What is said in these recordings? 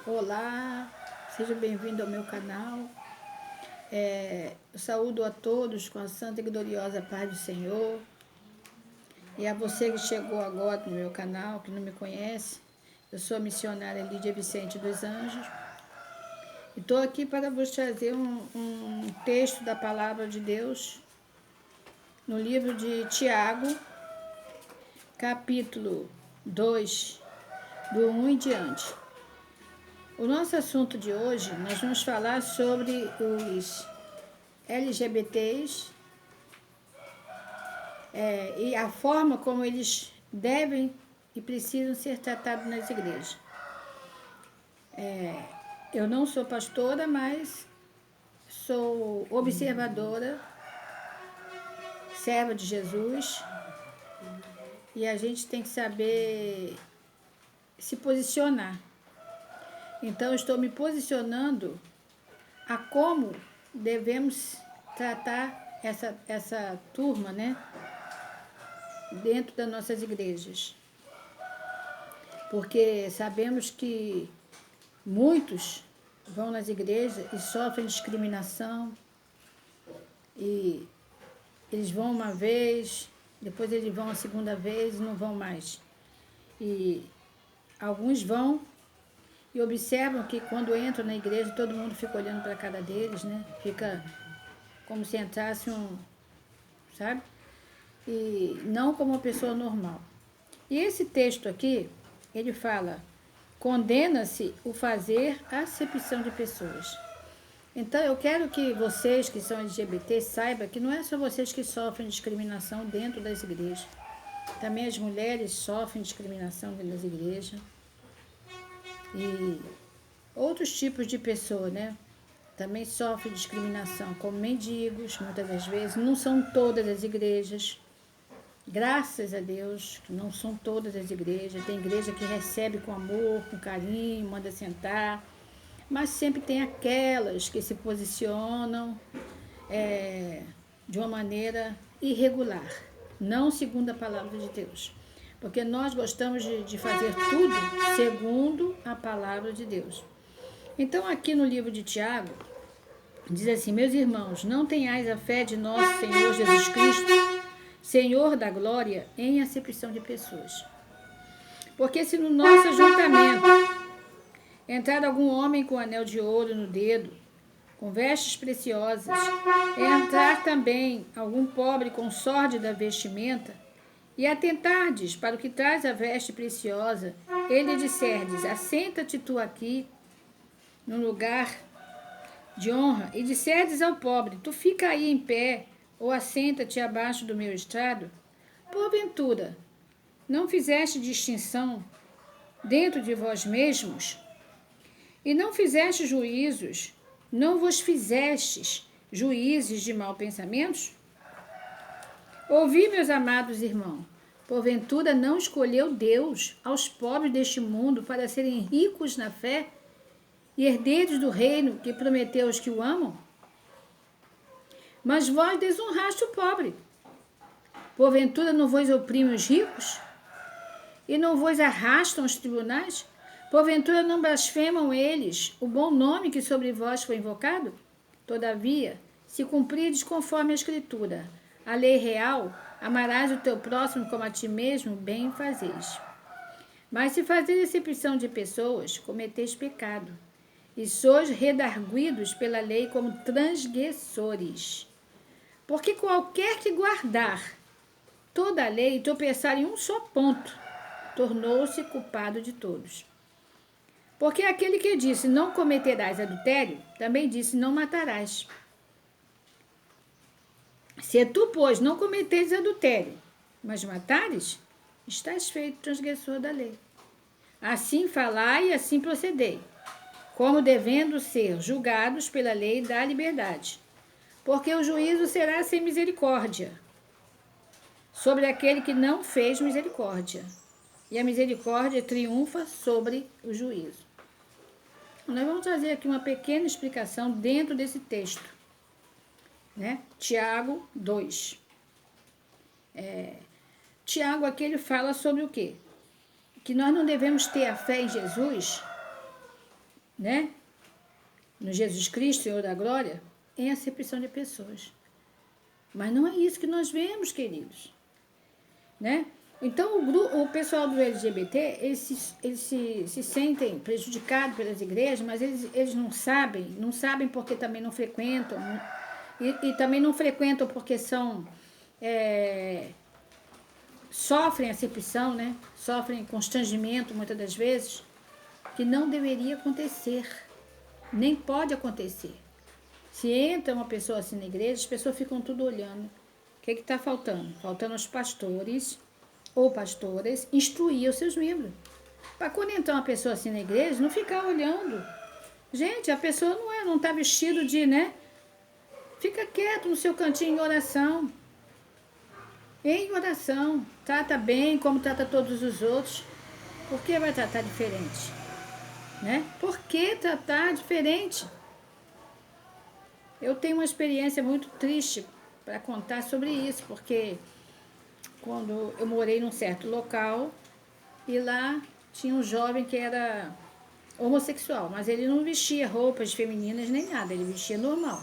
Olá, seja bem-vindo ao meu canal. Eu saúdo a todos com a santa e gloriosa paz do Senhor. E a você que chegou agora no meu canal, que não me conhece, eu sou a missionária Lídia Vicente dos Anjos. E estou aqui para vos trazer um texto da palavra de Deus no livro de Tiago, capítulo 2, do 1 em diante. O nosso assunto de hoje, nós vamos falar sobre os LGBTs e a forma como eles devem e precisam ser tratados nas igrejas. Eu não sou pastora, mas sou observadora, serva de Jesus, e a gente tem que saber se posicionar. Então, eu estou me posicionando a como devemos tratar essa turma, né, dentro das nossas igrejas. Porque sabemos que muitos vão nas igrejas e sofrem discriminação, e eles vão uma vez, depois eles vão a segunda vez e não vão mais. E alguns vão e observam que quando entram na igreja todo mundo fica olhando para a cara deles, né? Fica como se entrasse sabe? E não como uma pessoa normal. E esse texto aqui, ele fala: condena-se o fazer acepção de pessoas. Então, eu quero que vocês que são LGBT saibam que não é só vocês que sofrem discriminação dentro das igrejas. Também as mulheres sofrem discriminação dentro das igrejas. E outros tipos de pessoas, né? Também sofrem discriminação, como mendigos, muitas das vezes. Não são todas as igrejas. Graças a Deus, que não são todas as igrejas. Tem igreja que recebe com amor, com carinho, manda sentar. Mas sempre tem aquelas que se posicionam de uma maneira irregular, não segundo a palavra de Deus. Porque nós gostamos de fazer tudo segundo a palavra de Deus. Então, aqui no livro de Tiago, diz assim: meus irmãos, não tenhais a fé de nosso Senhor Jesus Cristo, Senhor da glória, em acepção de pessoas. Porque se no nosso ajuntamento entrar algum homem com anel de ouro no dedo, com vestes preciosas, entrar também algum pobre com sórdida vestimenta, e atentardes para o que traz a veste preciosa, ele disserdes: assenta-te tu aqui, no lugar de honra, e disserdes ao pobre: tu fica aí em pé, ou assenta-te abaixo do meu estrado, porventura, não fizeste distinção dentro de vós mesmos, e não fizeste juízos, não vos fizestes juízes de maus pensamentos? Ouvi, meus amados irmãos, porventura não escolheu Deus aos pobres deste mundo para serem ricos na fé e herdeiros do reino que prometeu aos que o amam? Mas vós desonraste o pobre. Porventura não vos oprimem os ricos? E não vos arrastam os tribunais? Porventura não blasfemam eles o bom nome que sobre vós foi invocado? Todavia, se cumprides conforme a Escritura, a lei real, amarás o teu próximo como a ti mesmo, bem fazeis. Mas se fazeis acepção de pessoas, cometeis pecado, e sois redarguidos pela lei como transgressores. Porque qualquer que guardar toda a lei e tropeçar em um só ponto, tornou-se culpado de todos. Porque aquele que disse: não cometerás adultério, também disse: não matarás. Se tu, pois, não cometeres adultério, mas matares, estás feito transgressor da lei. Assim falai e assim procedei, como devendo ser julgados pela lei da liberdade. Porque o juízo será sem misericórdia sobre aquele que não fez misericórdia, e a misericórdia triunfa sobre o juízo. Nós vamos trazer aqui uma pequena explicação dentro desse texto, né? Tiago 2. Tiago aqui ele fala sobre o quê? Que nós não devemos ter a fé em Jesus né? No Jesus Cristo, Senhor da Glória, em acepção de pessoas. Mas não é isso que nós vemos, queridos, né? Então, o pessoal do LGBT, eles se sentem prejudicados pelas igrejas, mas eles não sabem porque também não frequentam, e também não frequentam porque sofrem acepção, né? Sofrem constrangimento, muitas das vezes, que não deveria acontecer, nem pode acontecer. Se entra uma pessoa assim na igreja, as pessoas ficam tudo olhando. O que está faltando? Faltando os pastores ou pastoras instruir os seus membros. Para quando entrar uma pessoa assim na igreja, não ficar olhando. Gente, a pessoa não está vestido de, né? Fica quieto no seu cantinho em oração. Em oração. Trata bem como trata todos os outros. Por que vai tratar diferente? Né? Por que tratar diferente? Eu tenho uma experiência muito triste para contar sobre isso, porque quando eu morei num certo local e lá tinha um jovem que era homossexual, mas ele não vestia roupas femininas nem nada, ele vestia normal.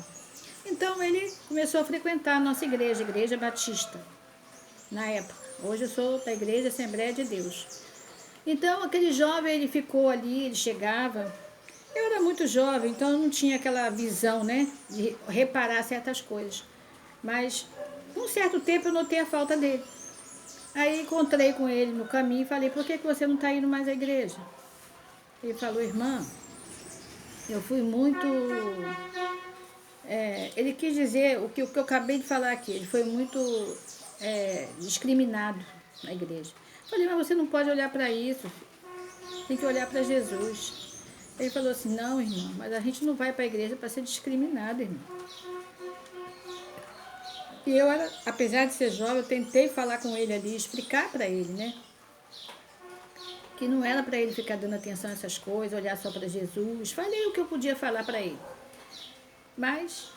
Então ele começou a frequentar a nossa igreja, a Igreja Batista, na época. Hoje eu sou da Igreja Assembleia de Deus. Então aquele jovem, ele ficou ali, ele chegava. Eu era muito jovem, então eu não tinha aquela visão, né, de reparar certas coisas. Mas, um certo tempo, eu notei a falta dele. Aí encontrei com ele no caminho e falei, por que você não está indo mais à igreja? Ele falou, irmã, eu fui muito... ele quis dizer o que eu acabei de falar aqui, ele foi muito discriminado na igreja. Falei, mas você não pode olhar para isso, tem que olhar para Jesus. Ele falou assim, não, irmão, mas a gente não vai para a igreja para ser discriminado, irmão. E eu, apesar de ser jovem, eu tentei falar com ele ali, explicar para ele, né? Que não era para ele ficar dando atenção a essas coisas, olhar só para Jesus. Falei o que eu podia falar para ele. Mas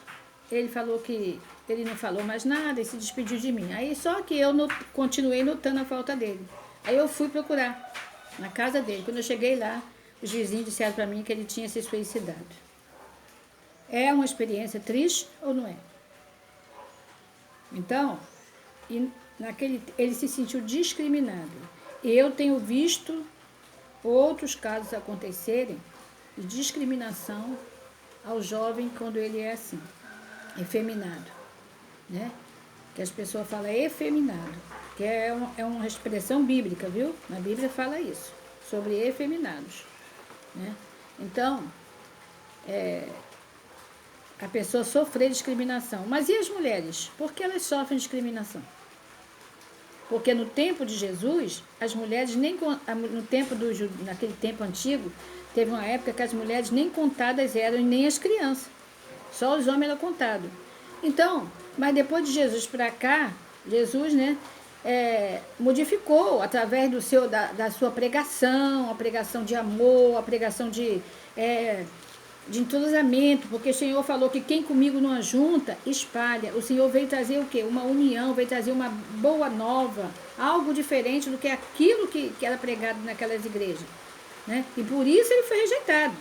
ele falou que ele não falou mais nada e se despediu de mim. Aí só que eu continuei notando a falta dele. Aí eu fui procurar na casa dele. Quando eu cheguei lá, os vizinhos disseram para mim que ele tinha se suicidado. É uma experiência triste ou não é? Então, ele se sentiu discriminado. E eu tenho visto outros casos acontecerem de discriminação ao jovem quando ele é assim, efeminado, né? Que as pessoas falam efeminado, que é uma expressão bíblica, viu? Na Bíblia fala isso, sobre efeminados, né? Então, a pessoa sofrer discriminação. Mas e as mulheres? Por que elas sofrem discriminação? Porque no tempo de Jesus, as mulheres nem naquele tempo antigo, teve uma época que as mulheres nem contadas eram, nem as crianças. Só os homens eram contados. Então, mas depois de Jesus para cá, Jesus, né, modificou através da sua pregação, a pregação de amor, a pregação de entrosamento, porque o Senhor falou que quem comigo não ajunta, espalha. O Senhor veio trazer o quê? Uma união, veio trazer uma boa nova, algo diferente do que aquilo que era pregado naquelas igrejas, né? E por isso ele foi rejeitado.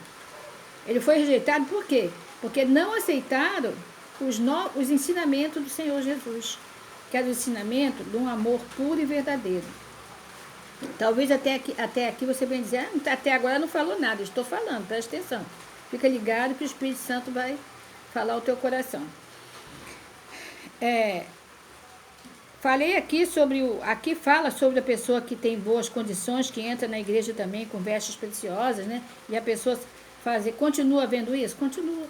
Ele foi rejeitado por quê? Porque não aceitaram os ensinamentos do Senhor Jesus, que era o ensinamento de um amor puro e verdadeiro. Talvez até aqui você venha dizer, até agora não falou nada. Eu estou falando, presta atenção. Fica ligado que o Espírito Santo vai falar ao teu coração. Falei aqui aqui fala sobre a pessoa que tem boas condições, que entra na igreja também com vestes preciosas, né? E a pessoa continua vendo isso? Continua.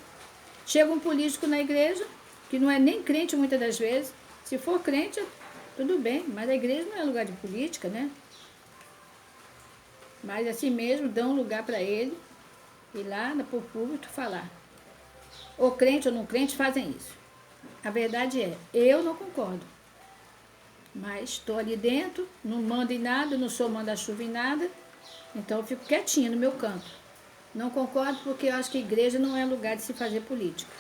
Chega um político na igreja, que não é nem crente muitas das vezes. Se for crente, tudo bem, mas a igreja não é lugar de política, né? Mas assim mesmo, dão lugar para ele ir lá para o público falar. Ou crente ou não crente fazem isso. A verdade é, eu não concordo. Mas estou ali dentro, não mando em nada, não sou manda-chuva em nada, então eu fico quietinha no meu canto. Não concordo porque eu acho que a igreja não é lugar de se fazer política.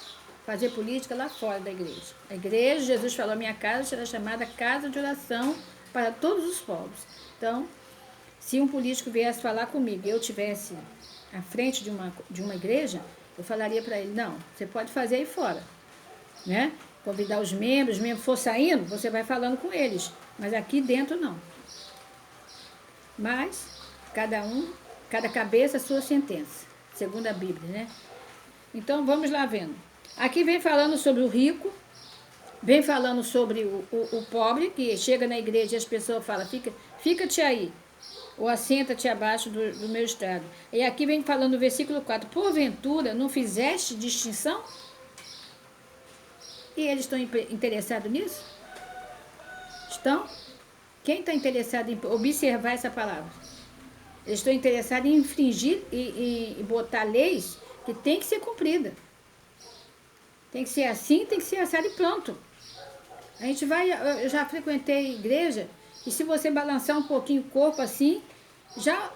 Fazer política lá fora da igreja. A igreja, Jesus falou, minha casa será chamada casa de oração para todos os povos. Então, Se um político viesse falar comigo e eu tivesse à frente de uma igreja, eu falaria para ele, não, você pode fazer aí fora, né? Convidar os membros for saindo, você vai falando com eles, mas aqui dentro não. Mas, cada cabeça a sua sentença, segundo a Bíblia, né? Então, vamos lá vendo. Aqui vem falando sobre o rico, vem falando sobre o pobre, que chega na igreja e as pessoas falam, fica-te aí, ou assenta-te abaixo do meu estrado. E aqui vem falando no versículo 4, porventura não fizeste distinção? E eles estão interessados nisso? Estão? Quem está interessado em observar essa palavra? Eles estão interessados em infringir e botar leis que tem que ser cumprida. Tem que ser assim, tem que ser assado e pronto. A gente vai, eu já frequentei igreja, e se você balançar um pouquinho o corpo assim, já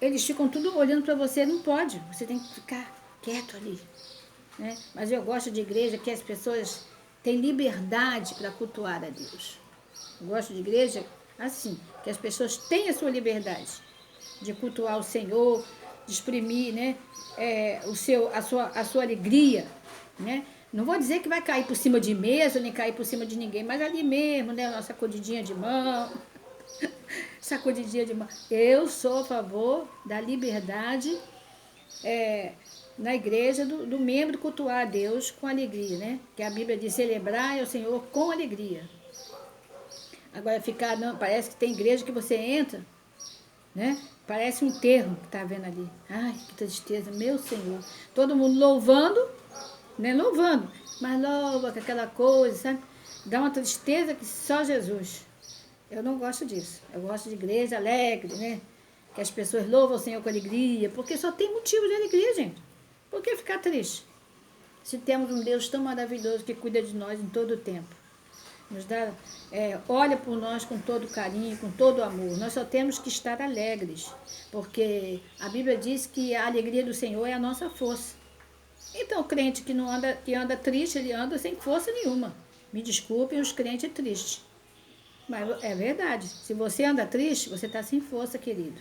eles ficam tudo olhando para você, não pode, você tem que ficar quieto ali. Né? Mas eu gosto de igreja que as pessoas têm liberdade para cultuar a Deus. Eu gosto de igreja assim, que as pessoas têm a sua liberdade de cultuar o Senhor, de exprimir, né, a sua alegria, né? Não vou dizer que vai cair por cima de mesa, nem cair por cima de ninguém, mas ali mesmo, né, uma sacudidinha de mão, sacudidinha de mão. Eu sou a favor da liberdade na igreja do membro cultuar a Deus com alegria, né? Que a Bíblia diz celebrar ao Senhor com alegria. Agora não, parece que tem igreja que você entra, né? Parece um enterro que está vendo ali. Ai, que tristeza, meu Senhor. Todo mundo louvando, né? Louvando, mas louva com aquela coisa, sabe? Dá uma tristeza que só Jesus. Eu não gosto disso. Eu gosto de igreja alegre, né? Que as pessoas louvam o Senhor com alegria, porque só tem motivo de alegria, gente. Por que ficar triste? Se temos um Deus tão maravilhoso que cuida de nós em todo o tempo. Nos dá, olha por nós com todo carinho, com todo amor. Nós só temos que estar alegres, porque a Bíblia diz que a alegria do Senhor é a nossa força. Então, o crente que anda triste, ele anda sem força nenhuma. Me desculpem os crentes tristes. Mas é verdade. Se você anda triste, você está sem força, querido.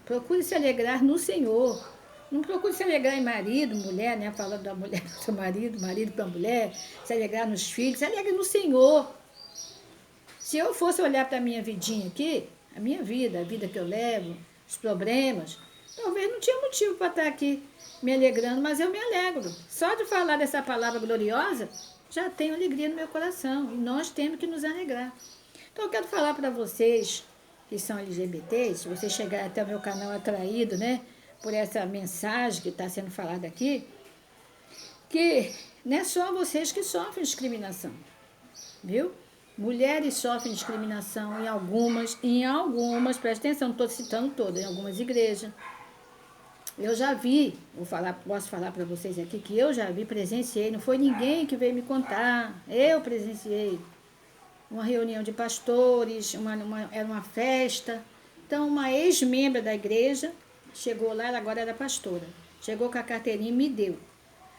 Procure se alegrar no Senhor. Não procure se alegrar em marido, mulher, né? Falando da mulher para o seu marido, marido para a mulher, se alegrar nos filhos, se alegre no Senhor. Se eu fosse olhar para a minha vidinha aqui, a minha vida, a vida que eu levo, os problemas, talvez não tinha motivo para estar aqui me alegrando, mas eu me alegro. Só de falar dessa palavra gloriosa, já tenho alegria no meu coração. E nós temos que nos alegrar. Então eu quero falar para vocês que são LGBTs, se você chegar até o meu canal atraído, né, por essa mensagem que está sendo falada aqui, que não é só vocês que sofrem discriminação, viu? Mulheres sofrem discriminação em algumas, presta atenção, não estou citando todas, em algumas igrejas. Eu já vi, posso falar para vocês aqui, que eu já vi, presenciei, não foi ninguém que veio me contar, eu presenciei uma reunião de pastores, era uma festa. Então, uma ex-membra da igreja chegou lá, ela agora era pastora. Chegou com a carteirinha e me deu.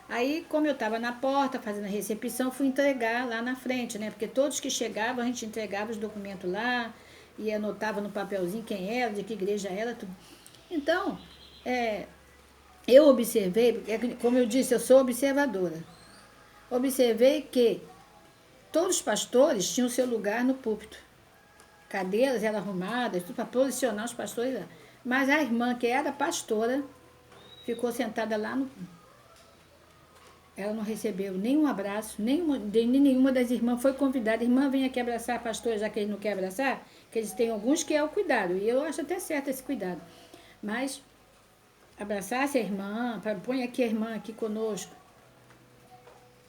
Aí, como eu estava na porta, fazendo a recepção, fui entregar lá na frente, né? Porque todos que chegavam, a gente entregava os documentos lá, e anotava no papelzinho quem era, de que igreja era, tudo. Então, eu observei, como eu disse, eu sou observadora. Observei que todos os pastores tinham seu lugar no púlpito. Cadeiras eram arrumadas, tudo para posicionar os pastores lá. Mas a irmã, que era pastora, ficou sentada lá no... Ela não recebeu nenhum abraço, nenhuma das irmãs foi convidada. Irmã, vem aqui abraçar a pastora, já que eles não querem abraçar, que eles têm alguns que é o cuidado. E eu acho até certo esse cuidado. Mas abraçasse a irmã, põe aqui a irmã aqui conosco.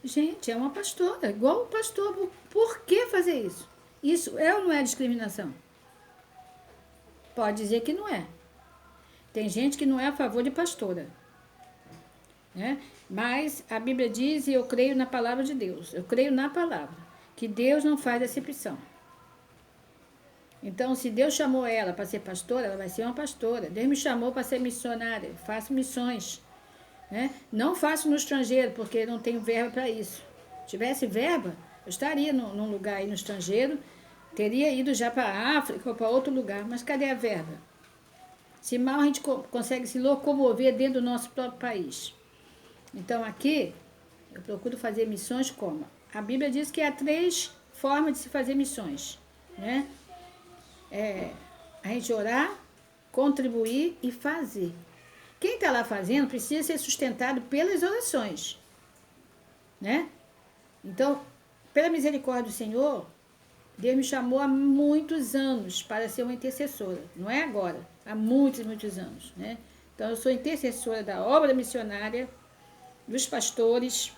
Gente, é uma pastora, igual o pastor. Por que fazer isso? Isso é ou não é discriminação? Pode dizer que não é. Tem gente que não é a favor de pastora, né? Mas a Bíblia diz, e eu creio na palavra de Deus, eu creio na palavra, que Deus não faz acepção. Então, se Deus chamou ela para ser pastora, ela vai ser uma pastora. Deus me chamou para ser missionária, eu faço missões. Né? Não faço no estrangeiro, porque não tenho verba para isso. Se tivesse verba, eu estaria num lugar aí no estrangeiro, teria ido já para a África ou para outro lugar, mas cadê a verba? Se mal a gente consegue se locomover dentro do nosso próprio país. Então aqui eu procuro fazer missões como? A Bíblia diz que há 3 formas de se fazer missões, né? A gente orar, contribuir e fazer. Quem está lá fazendo precisa ser sustentado pelas orações, né? Então, pela misericórdia do Senhor, Deus me chamou há muitos anos para ser uma intercessora. Não é agora, há muitos anos, né? Então, eu sou intercessora da obra missionária, dos pastores,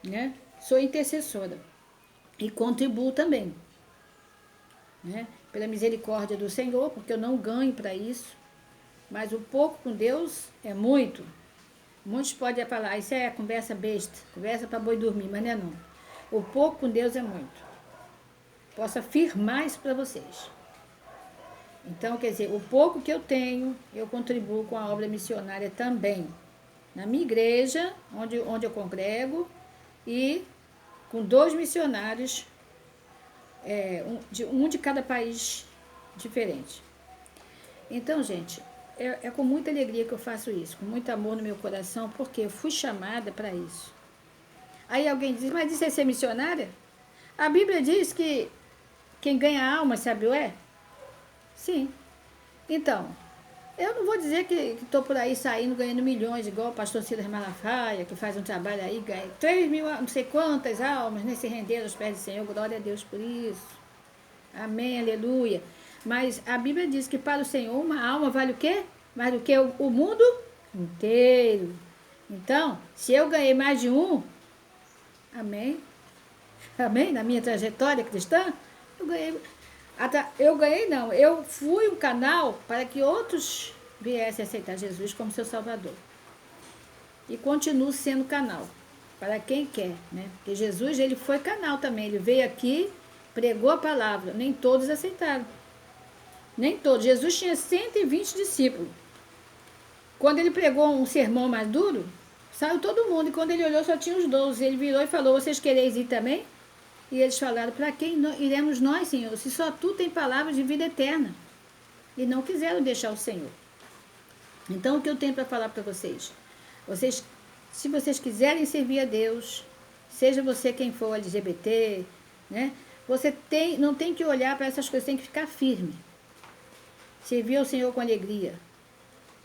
né? Sou intercessora e contribuo também, né? Pela misericórdia do Senhor, porque eu não ganho para isso, mas o pouco com Deus é muito. Muitos podem falar, isso é conversa besta, conversa para boi dormir, mas não é não. O pouco com Deus é muito. Posso afirmar isso para vocês. Então, quer dizer, o pouco que eu tenho, eu contribuo com a obra missionária também. Na minha igreja, onde eu congrego, e com 2 missionários, um de cada país diferente. Então, gente, é com muita alegria que eu faço isso, com muito amor no meu coração, porque eu fui chamada para isso. Aí alguém diz, mas isso é ser missionária? A Bíblia diz que quem ganha alma, sabe o é? Sim. Então, eu não vou dizer que estou por aí saindo ganhando milhões, igual o pastor Silas Malafaia, que faz um trabalho aí, ganha 3 mil, não sei quantas almas, né, se renderam aos pés do Senhor, glória a Deus por isso. Amém, aleluia. Mas a Bíblia diz que para o Senhor uma alma vale o quê? Mais do que o mundo inteiro. Então, se eu ganhei mais de um, amém? Amém? Na minha trajetória cristã, eu fui um canal para que outros viessem aceitar Jesus como seu Salvador. E continuo sendo canal para quem quer, né? Porque Jesus, ele foi canal também, ele veio aqui, pregou a palavra, nem todos aceitaram. Nem todos. Jesus tinha 120 discípulos. Quando ele pregou um sermão mais duro, saiu todo mundo, e quando ele olhou só tinha os 12. Ele virou e falou, vocês quereis ir também? E eles falaram, para quem iremos nós, Senhor, se só tu tem palavras de vida eterna? E não quiseram deixar o Senhor. Então, o que eu tenho para falar para vocês? Se vocês quiserem servir a Deus, seja você quem for LGBT, né? Você não tem que olhar para essas coisas, tem que ficar firme. Servir ao Senhor com alegria.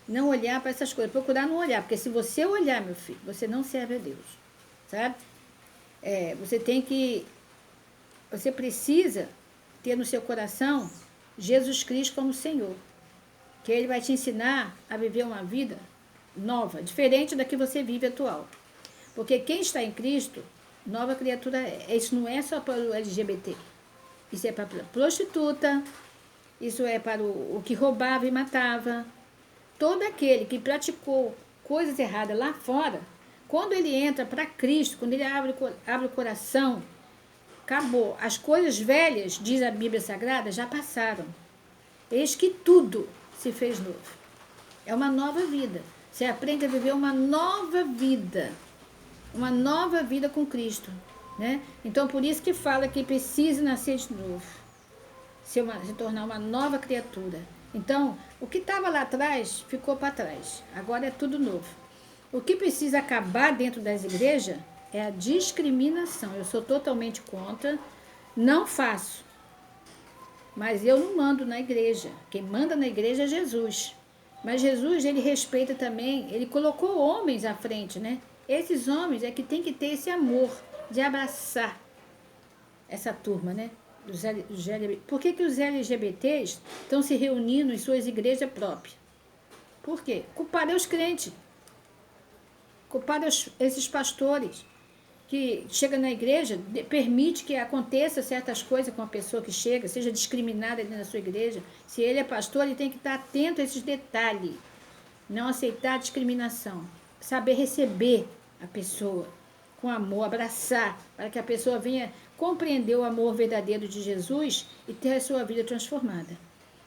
Não olhar para essas coisas, procurar não olhar, porque se você olhar, meu filho, você não serve a Deus, sabe? Você precisa ter no seu coração Jesus Cristo como Senhor, que Ele vai te ensinar a viver uma vida nova, diferente da que você vive atual. Porque quem está em Cristo, nova criatura é. Isso não é só para o LGBT, isso é para a prostituta, isso é para o que roubava e matava. Todo aquele que praticou coisas erradas lá fora, quando ele entra para Cristo, quando ele abre o coração, acabou. As coisas velhas, diz a Bíblia Sagrada, já passaram. Eis que tudo se fez novo. É uma nova vida. Você aprende a viver uma nova vida. Uma nova vida com Cristo, né? Então, por isso que fala que precisa nascer de novo. Se tornar uma nova criatura. Então, o que estava lá atrás, ficou para trás. Agora é tudo novo. O que precisa acabar dentro das igrejas é a discriminação. Eu sou totalmente contra, não faço. Mas eu não mando na igreja. Quem manda na igreja é Jesus. Mas Jesus, ele respeita também, ele colocou homens à frente, né? Esses homens é que tem que ter esse amor de abraçar essa turma, né? Por que os LGBTs estão se reunindo em suas igrejas próprias? Por quê? Culpado é os crentes. Culpado é esses pastores que chegam na igreja, permite que aconteça certas coisas com a pessoa que chega, seja discriminada dentro da sua igreja. Se ele é pastor, ele tem que estar atento a esses detalhes. Não aceitar a discriminação. Saber receber a pessoa com amor, abraçar, para que a pessoa venha compreender o amor verdadeiro de Jesus e ter a sua vida transformada.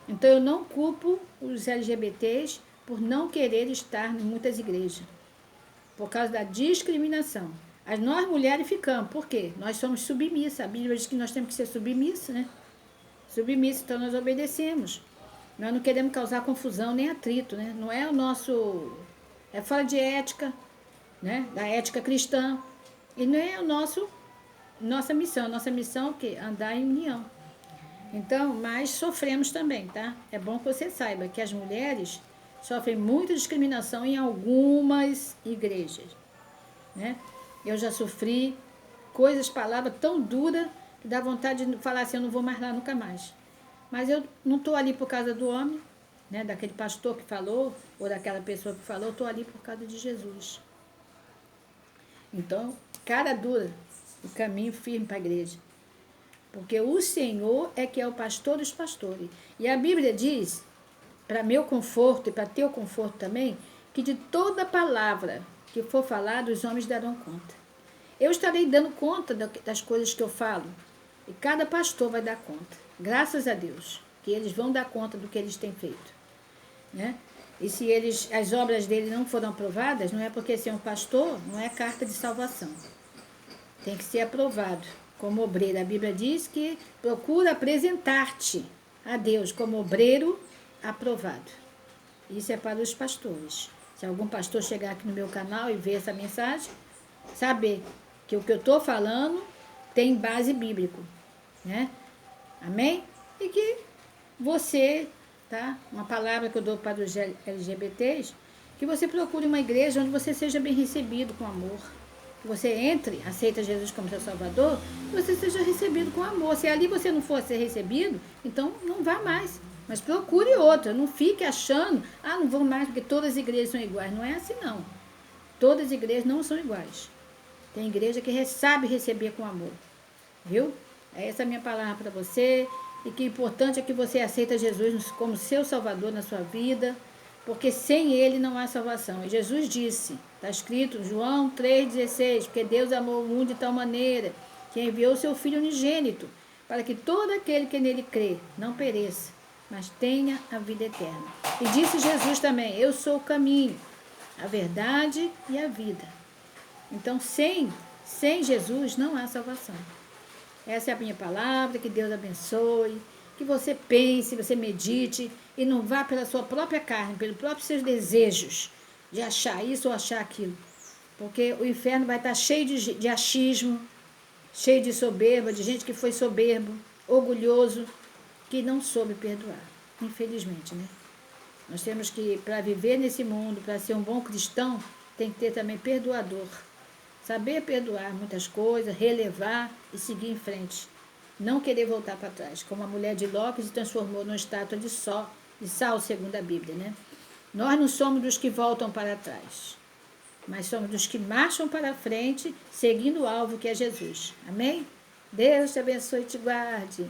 Então, eu não culpo os LGBTs por não querer estar em muitas igrejas, por causa da discriminação. Nós mulheres ficamos, por quê? Nós somos submissas, a Bíblia diz que nós temos que ser submissas, né? Submissas, então nós obedecemos. Nós não queremos causar confusão nem atrito, né? Não é o nosso... É fora de ética, né? Da ética cristã. E não é nossa missão. Nossa missão é o quê? Andar em união. Então, mas sofremos também, tá? É bom que você saiba que as mulheres sofrem muita discriminação em algumas igrejas, né? Eu já sofri coisas, palavras tão duras que dá vontade de falar assim, eu não vou mais lá nunca mais. Mas eu não estou ali por causa do homem, né? Daquele pastor que falou, ou daquela pessoa que falou, eu estou ali por causa de Jesus. Então, cara dura, o caminho firme para a igreja. Porque o Senhor é que é o pastor dos pastores. E a Bíblia diz, para meu conforto e para teu conforto também, que de toda palavra que for falada, os homens darão conta. Eu estarei dando conta das coisas que eu falo. E cada pastor vai dar conta. Graças a Deus, que eles vão dar conta do que eles têm feito. Né? E se as obras dele não foram aprovadas, não é porque ser um pastor, não é carta de salvação. Tem que ser aprovado. Como obreiro, a Bíblia diz que procura apresentar-te a Deus como obreiro aprovado. Isso é para os pastores. Se algum pastor chegar aqui no meu canal e ver essa mensagem, saber que o que eu estou falando tem base bíblica, né? Amém? E que você, tá? Uma palavra que eu dou para os LGBTs, que você procure uma igreja onde você seja bem recebido com amor. Que você entre, aceita Jesus como seu Salvador, que você seja recebido com amor. Se ali você não for ser recebido, então não vá mais. Mas procure outra, não fique achando, não vou mais porque todas as igrejas são iguais. Não é assim não. Todas as igrejas não são iguais. Tem igreja que sabe receber com amor. Viu? Essa é a minha palavra para você. E que o importante é que você aceita Jesus como seu Salvador na sua vida, porque sem ele não há salvação. E Jesus disse, está escrito em João 3,16, porque Deus amou o mundo de tal maneira que enviou o seu Filho unigênito, para que todo aquele que nele crê não pereça, mas tenha a vida eterna. E disse Jesus também, eu sou o caminho, a verdade e a vida. Então, sem Jesus não há salvação. Essa é a minha palavra, que Deus abençoe, que você pense, você medite e não vá pela sua própria carne, pelos próprios seus desejos de achar isso ou achar aquilo. Porque o inferno vai estar cheio de achismo, cheio de soberba, de gente que foi soberbo, orgulhoso, que não soube perdoar, infelizmente, né? Nós temos que, para viver nesse mundo, para ser um bom cristão, tem que ter também perdoador. Saber perdoar muitas coisas, relevar e seguir em frente. Não querer voltar para trás, como a mulher de Ló que se transformou numa estátua de sal, segundo a Bíblia, né? Nós não somos dos que voltam para trás, mas somos dos que marcham para frente, seguindo o alvo que é Jesus. Amém? Deus te abençoe e te guarde.